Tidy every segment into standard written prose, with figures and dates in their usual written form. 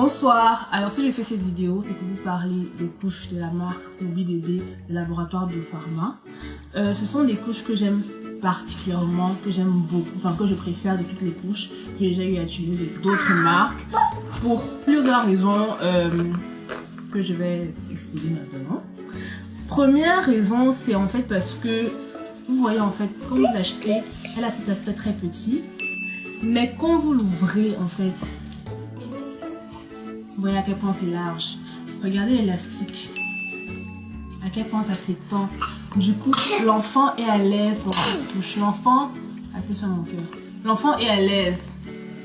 Bonsoir, alors si je fais cette vidéo, c'est pour vous parler des couches de la marque Moby Bébé, le laboratoire de Pharma. Ce sont des couches que j'aime particulièrement, que j'aime beaucoup, enfin que je préfère de toutes les couches que j'ai déjà eu à utiliser d'autres marques, pour plusieurs raisons que je vais exposer maintenant. Première raison, c'est en fait parce que, vous voyez en fait, quand vous l'achetez, elle a cet aspect très petit, mais quand vous l'ouvrez en fait, vous voyez à quel point c'est large. Regardez l'élastique. À quel point ça s'étend. Du coup, l'enfant est à l'aise dans cette couche. L'enfant, attention à mon cœur. L'enfant est à l'aise.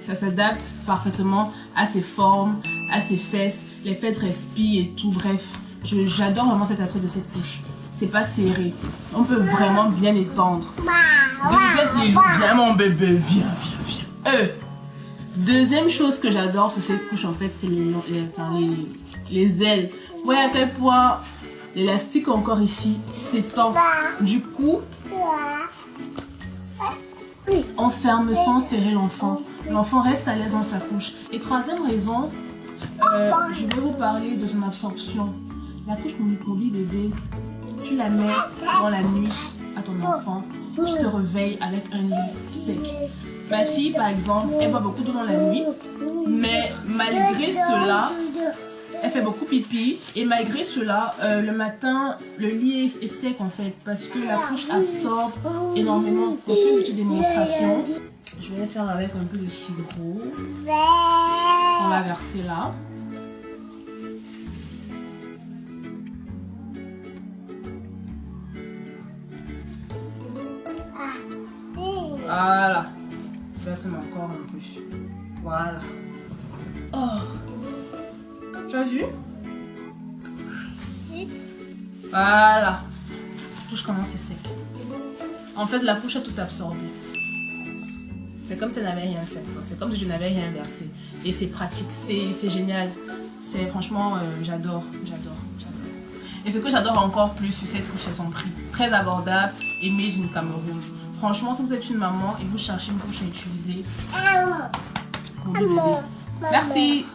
Ça s'adapte parfaitement à ses formes, à ses fesses. Les fesses respirent et tout. Bref, j'adore vraiment cet aspect de cette couche. C'est pas serré. On peut vraiment bien étendre. Viens mon bébé, viens. Deuxième chose que j'adore sur cette couche, en fait, c'est les ailes. Vous voyez à quel point l'élastique encore ici s'étend. Du coup, on ferme sans serrer l'enfant. L'enfant reste à l'aise dans sa couche. Et troisième raison, je vais vous parler de son absorption. La couche Moby Bébé, tu la mets dans la nuit à ton enfant. Tu te réveilles avec un lit sec. Ma fille, par exemple, elle boit beaucoup d'eau dans la nuit, mais malgré cela, elle fait beaucoup pipi. Et malgré cela, le matin, le lit est sec en fait, parce que la couche absorbe énormément. On fait une petite démonstration. Je vais faire avec un peu de sirop. On va verser là. Voilà. Verse-moi encore un peu. Voilà. Oh. Tu as vu? Voilà. Touche comment c'est sec. En fait, la couche a tout absorbé. C'est comme si elle n'avait rien fait. C'est comme si je n'avais rien versé. Et c'est pratique. C'est génial. C'est franchement, j'adore. Et ce que j'adore encore plus sur cette couche, c'est son prix. Très abordable et made in Cameroun. Franchement, si vous êtes une maman et vous cherchez une couche à utiliser, Moby Bébé. Merci.